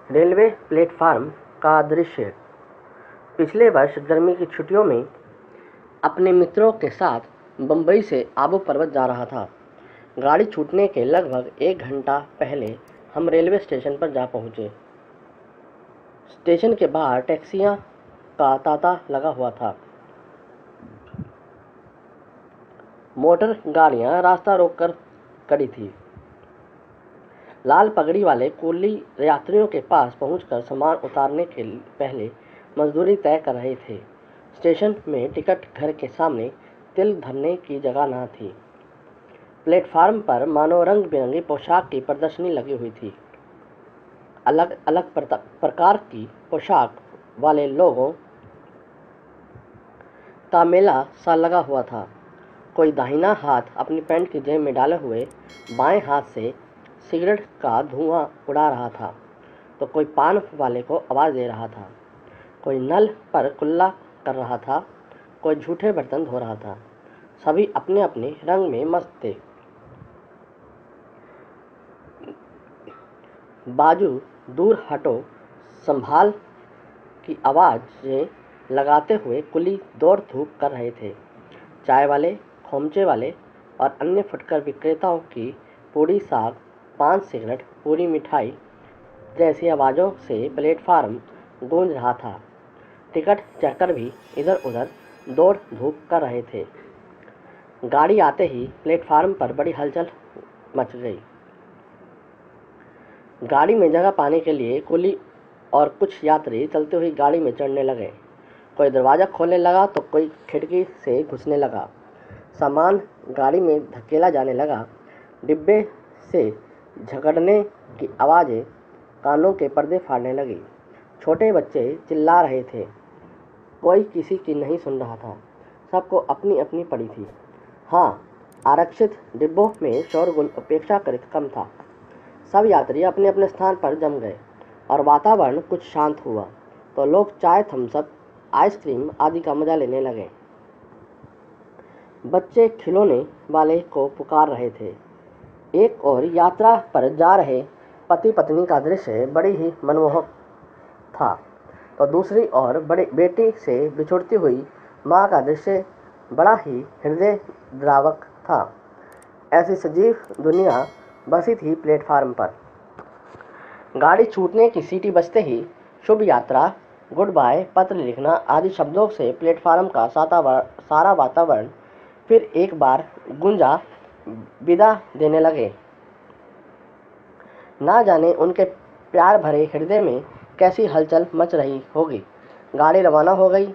Railway platform का दृश्य। पिछले वर्ष गर्मी की छुट्टियों में अपने मित्रों के साथ बम्बई से आबू पर्वत जा रहा था। गाड़ी छूटने के लगभग 1 घंटा पहले हम रेलवे स्टेशन पर जा पहुँचे। स्टेशन के बाहर टैक्सियां का तांता लगा हुआ था। मोटर गाड़ियां रास्ता रोककर खड़ी थी। लाल पगड़ी वाले कुली यात्रियों के पास पहुंचकर सामान उतारने के पहले मजदूरी तय कर रहे थे। स्टेशन में टिकट घर के सामने तिल धरने की जगह न थी। प्लेटफार्म पर मानो रंग बिरंगी पोशाक की प्रदर्शनी लगी हुई थी। अलग अलग प्रकार की पोशाक वाले लोगों का मेला सा लगा हुआ था। कोई दाहिना हाथ अपनी पैंट की जेब में डाले हुए बाएं हाथ से सिगरेट का धुआं उड़ा रहा था, तो कोई पान वाले को आवाज़ दे रहा था। कोई नल पर कुल्ला कर रहा था, कोई झूठे बर्तन धो रहा था। सभी अपने अपने रंग में मस्त थे। बाजू दूर हटो संभाल की आवाज़ें लगाते हुए कुली दौड़ धूप कर रहे थे। चाय वाले, खोमचे वाले और अन्य फुटकर विक्रेताओं की पूड़ी साग, पान, सिगरेट, पूरी मिठाई जैसी आवाज़ों से प्लेटफार्म गूंज रहा था। टिकट चेकर भी इधर उधर दौड़ धूप कर रहे थे। गाड़ी आते ही प्लेटफार्म पर बड़ी हलचल मच गई। गाड़ी में जगह पाने के लिए कुली और कुछ यात्री चलती हुई गाड़ी में चढ़ने लगे। कोई दरवाज़ा खोलने लगा तो कोई खिड़की से घुसने लगा। सामान गाड़ी में धकेला जाने लगा। डिब्बे से झगड़ने की आवाज़ें कानों के पर्दे फाड़ने लगी। छोटे बच्चे चिल्ला रहे थे। कोई किसी की नहीं सुन रहा था। सबको अपनी अपनी पड़ी थी। हाँ, आरक्षित डिब्बों में शोरगुल अपेक्षाकृत कम था। सब यात्री अपने अपने स्थान पर जम गए और वातावरण कुछ शांत हुआ तो लोग चाय, थम्सअप, आइसक्रीम आदि का मजा लेने लगे। बच्चे खिलौने वाले को पुकार रहे थे। एक और यात्रा पर जा रहे पति पत्नी का दृश्य बड़ी ही मनमोहक था, तो दूसरी ओर बड़ी बेटी से बिछुड़ती हुई माँ का दृश्य बड़ा ही हृदय द्रावक था। ऐसी सजीव दुनिया बसी थी प्लेटफार्म पर। गाड़ी छूटने की सीटी बजते ही शुभ यात्रा, गुड बाय, पत्र लिखना आदि शब्दों से प्लेटफार्म का सारा वातावरण फिर एक बार गूंजा विदा देने लगे। ना जाने उनके प्यार भरे हृदय में कैसी हलचल मच रही होगी। गाड़ी रवाना हो गई।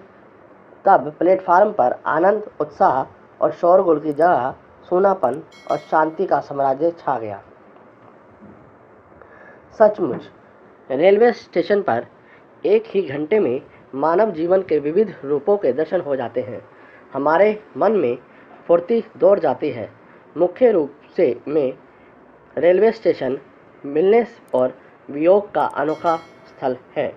तब प्लेटफार्म पर आनंद, उत्साह और शोरगुल की जगह सूनापन और शांति का साम्राज्य छा गया। सचमुच रेलवे स्टेशन पर एक ही घंटे में मानव जीवन के विविध रूपों के दर्शन हो जाते हैं। हमारे मन में फुर्ती दौड़ जाती है। मुख्य रूप से में रेलवे स्टेशन मिलने और वियोग का अनोखा स्थल है।